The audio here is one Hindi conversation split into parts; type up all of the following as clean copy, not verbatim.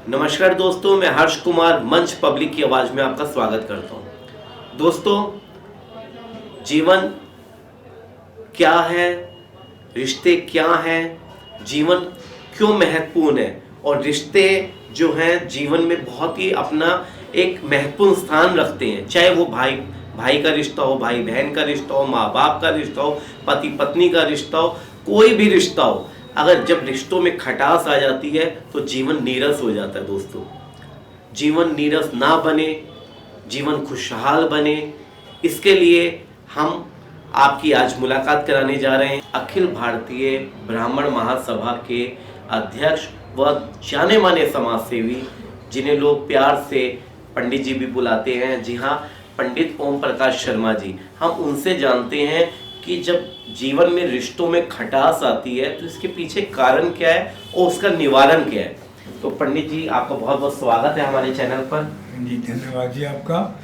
नमस्कार दोस्तों, मैं हर्ष कुमार मंच पब्लिक की आवाज़ में आपका स्वागत करता हूं। दोस्तों, जीवन क्या है, रिश्ते क्या हैं, जीवन क्यों महत्वपूर्ण है और रिश्ते जो हैं जीवन में बहुत ही अपना एक महत्वपूर्ण स्थान रखते हैं। चाहे वो भाई भाई का रिश्ता हो, भाई बहन का रिश्ता हो, माँ बाप का रिश्ता हो, पति पत्नी का रिश्ता हो, कोई भी रिश्ता हो, अगर जब रिश्तों में खटास आ जाती है तो जीवन नीरस हो जाता है। दोस्तों, जीवन नीरस ना बने, जीवन खुशहाल बने, इसके लिए हम आपकी आज मुलाकात कराने जा रहे हैं अखिल भारतीय ब्राह्मण महासभा के अध्यक्ष व जाने माने समाज सेवी, जिन्हें लोग प्यार से पंडित जी भी बुलाते हैं। जी हाँ, पंडित ओम प्रकाश शर्मा जी। हम उनसे जानते हैं कि जब जीवन में रिश्तों में खटास आती है तो इसके पीछे कारण क्या है और उसका निवारण क्या है। तो पंडित जी, आपका बहुत बहुत स्वागत है हमारे चैनल पर। जी धन्यवाद जी आपका।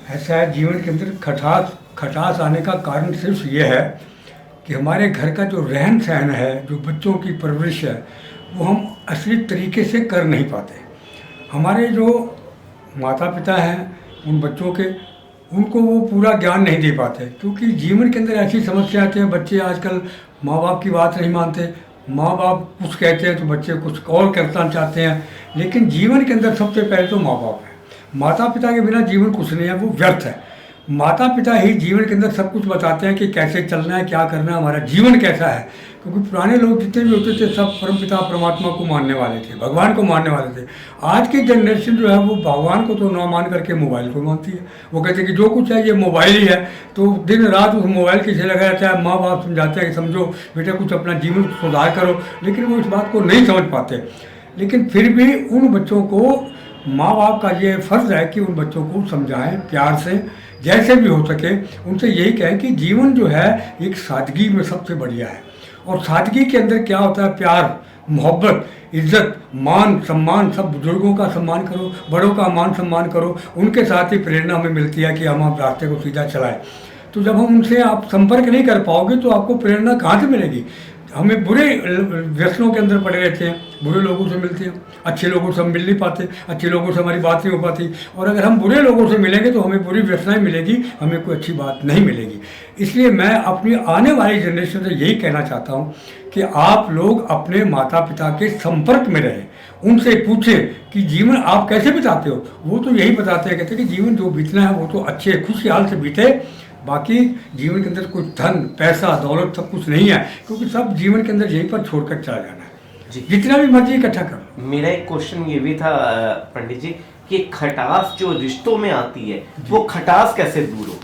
ऐसा है, जीवन के अंदर खटास आने का कारण सिर्फ ये है कि हमारे घर का जो रहन सहन है, जो बच्चों की परवरिश है, वो हम असली तरीके से कर नहीं पाते। हमारे जो माता पिता हैं उन बच्चों के, उनको वो पूरा ज्ञान नहीं दे पाते, क्योंकि जीवन के अंदर ऐसी समस्या आती है। बच्चे आजकल माँ बाप की बात नहीं मानते, माँ बाप कुछ कहते हैं तो बच्चे कुछ और करना चाहते हैं। लेकिन जीवन के अंदर सबसे पहले तो माँ बाप है। माता पिता के बिना जीवन कुछ नहीं है, वो व्यर्थ है। माता पिता ही जीवन के अंदर सब कुछ बताते हैं कि कैसे चलना है, क्या करना है, हमारा जीवन कैसा है। क्योंकि पुराने लोग जितने भी होते थे सब परमपिता परमात्मा को मानने वाले थे, भगवान को मानने वाले थे। आज की जनरेशन जो है वो भगवान को तो ना मान करके मोबाइल को मानती है। वो कहते हैं कि जो कुछ है ये मोबाइल ही है, तो दिन रात उस मोबाइल के पीछे लगा रहता है। माँ बाप समझाते हैं कि समझो बेटा, कुछ अपना जीवन सुधार करो, लेकिन वो इस बात को नहीं समझ पाते। लेकिन फिर भी उन बच्चों को, माँ बाप का ये फ़र्ज़ है कि उन बच्चों को समझाएं प्यार से, जैसे भी हो सके। उनसे यही कहें कि जीवन जो है एक सादगी में सबसे बढ़िया है। और सादगी के अंदर क्या होता है, प्यार, मोहब्बत, इज्जत, मान सम्मान, सब बुजुर्गों का सम्मान करो, बड़ों का मान सम्मान करो। उनके साथ ही प्रेरणा हमें मिलती है कि हम आप रास्ते को सीधा चलाएं। तो जब हम उनसे आप संपर्क नहीं कर पाओगे तो आपको प्रेरणा कहाँ से मिलेगी। हमें बुरे व्यसनों के अंदर पड़े रहते हैं, बुरे लोगों से मिलते हैं, अच्छे लोगों से हम मिल नहीं पाते, अच्छे लोगों से हमारी बात नहीं हो पाती। और अगर हम बुरे लोगों से मिलेंगे तो हमें बुरी व्यसनाएं मिलेगी, हमें कोई अच्छी बात नहीं मिलेगी। इसलिए मैं अपनी आने वाली जनरेशन से यही कहना चाहता हूँ कि आप लोग अपने माता पिता के संपर्क में रहें, उनसे पूछें कि जीवन आप कैसे बिताते हो। वो तो यही बताते हैं, कहते हैं कि जीवन जो बीतना है वो तो अच्छे खुशहाल से बीते, बाकी जीवन के अंदर कुछ धन पैसा दौलत सब कुछ नहीं है, क्योंकि सब जीवन के अंदर यहीं पर छोड़कर चला जाना है। जितना भी मर्जी इकट्ठा करो। मेरा एक क्वेश्चन ये भी था पंडित जी कि खटास जो रिश्तों में आती है वो खटास कैसे दूर हो।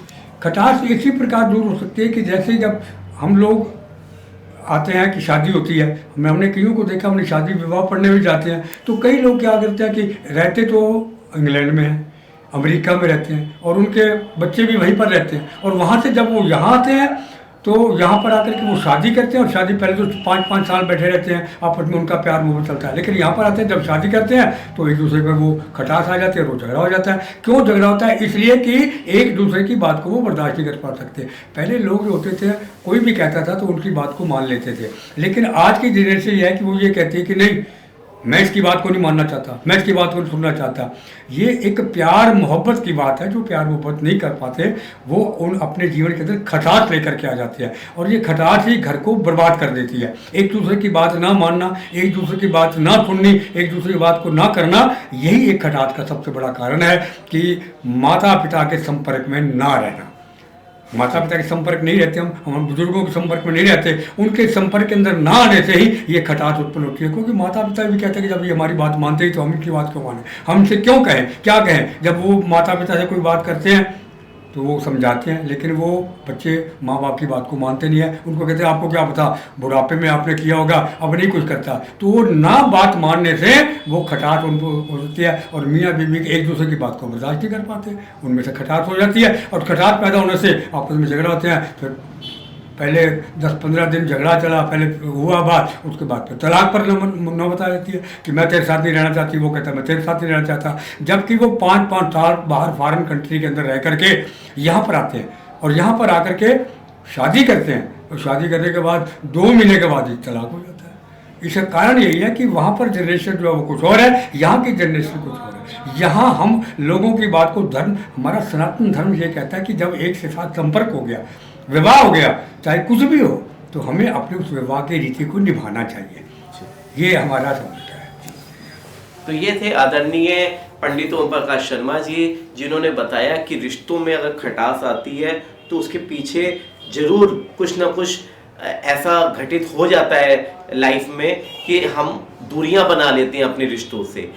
खटास इसी प्रकार दूर हो सकती है कि जैसे जब हम लोग आते हैं कि शादी होती है, हमने कईयों को देखा, हमने शादी विवाह पढ़ने भी जाते हैं तो कई लोग क्या करते हैं कि रहते तो इंग्लैंड में हैं, अमेरिका में रहते हैं और उनके बच्चे भी वहीं पर रहते हैं, और वहाँ से जब वो यहाँ आते हैं तो यहाँ पर आकर के वो शादी करते हैं। और शादी पहले तो 5-5 साल बैठे रहते हैं, आपस में उनका प्यार मोहब्बत चलता है। लेकिन यहाँ पर आते हैं, जब शादी करते हैं तो एक दूसरे पर वो खटास आ जाती है, वो झगड़ा हो जाता है। क्यों झगड़ा होता है? इसलिए कि एक दूसरे की बात को वो बर्दाश्त नहीं कर पा सकते। पहले लोग जो होते थे, कोई भी कहता था तो उनकी बात को मान लेते थे। लेकिन आज की जनरेशन ये है कि वो ये कहती है कि नहीं, मैं इसकी बात को नहीं मानना चाहता, मैं इसकी बात को नहीं सुनना चाहता। ये एक प्यार मोहब्बत की बात है। जो प्यार मोहब्बत नहीं कर पाते वो उन अपने जीवन के अंदर खटास लेकर के आ जाती है, और ये खटास ही घर को बर्बाद कर देती है। एक दूसरे की बात ना मानना, एक दूसरे की बात ना सुननी, एक दूसरे की बात को ना करना, यही एक खटास का सबसे बड़ा कारण है कि माता पिता के संपर्क में ना रहना। माता पिता के संपर्क नहीं रहते, हम बुजुर्गों के संपर्क में नहीं रहते, उनके संपर्क के अंदर ना आने से ही ये खटास उत्पन्न होती है। क्योंकि माता पिता भी कहते हैं कि जब ये हमारी बात मानते ही तो हम इनकी बात क्यों माने, हमसे क्यों कहें, क्या कहें। जब वो माता पिता से कोई बात करते हैं तो वो समझाते हैं, लेकिन वो बच्चे माँ बाप की बात को मानते नहीं है। उनको कहते हैं आपको क्या पता, बुढ़ापे में आपने किया होगा, अब नहीं कुछ करता। तो वो ना बात मानने से वो खटास उनको होती है, और मियाँ बीवी एक दूसरे की बात को बर्दाश्त नहीं कर पाते, उनमें से खटास हो जाती है। और खटास पैदा होने से आपस में झगड़ा होते हैं। फिर पहले 10-15 दिन झगड़ा चला, पहले हुआ बात, उसके बाद फिर तलाक पर नौबत आ जाती है कि मैं तेरे साथ नहीं रहना चाहती, वो कहता है मैं तेरे साथ नहीं रहना चाहता। जबकि वो 5-5 साल बाहर फॉरेन कंट्री के अंदर रह करके यहाँ पर आते हैं, और यहाँ पर आकर के शादी करते हैं, और शादी करने के बाद 2 महीने के बाद ही तलाक हो जाता है। इसका कारण यही है कि वहाँ पर जनरेशन जो है वो कुछ और है, यहाँ की जनरेशन कुछ और है। यहाँ हम लोगों की बात को धर्म, हमारा सनातन धर्म ये कहता है कि जब एक से साथ संपर्क हो गया, विवाह हो गया, चाहे कुछ भी हो, तो हमें अपने उस विवाह की रीति को निभाना चाहिए। ये हमारा समझ है। तो ये थे आदरणीय पंडित ओम प्रकाश शर्मा जी, जिन्होंने बताया कि रिश्तों में अगर खटास आती है तो उसके पीछे जरूर कुछ ना कुछ ऐसा घटित हो जाता है लाइफ में कि हम दूरियां बना लेते हैं अपने रिश्तों से।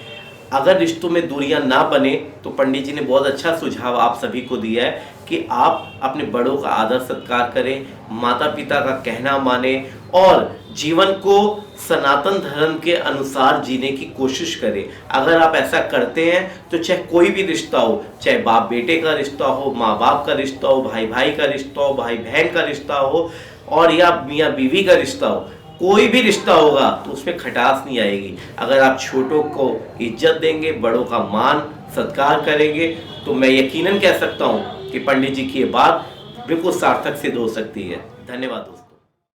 अगर रिश्तों में दूरियां ना बने तो पंडित जी ने बहुत अच्छा सुझाव आप सभी को दिया है कि आप अपने बड़ों का आदर सत्कार करें, माता पिता का कहना माने और जीवन को सनातन धर्म के अनुसार जीने की कोशिश करें। अगर आप ऐसा करते हैं तो चाहे कोई भी रिश्ता हो, चाहे बाप बेटे का रिश्ता हो, माँ बाप का रिश्ता हो, भाई भाई का रिश्ता हो, भाई बहन का रिश्ता हो, और या मियाँ बीवी का रिश्ता हो, कोई भी रिश्ता होगा तो उसमें खटास नहीं आएगी। अगर आप छोटों को इज्जत देंगे, बड़ों का मान सत्कार करेंगे, तो मैं यकीनन कह सकता हूँ कि पंडित जी की ये बात बिल्कुल सार्थक सिद्ध हो सकती है। धन्यवाद दोस्तों।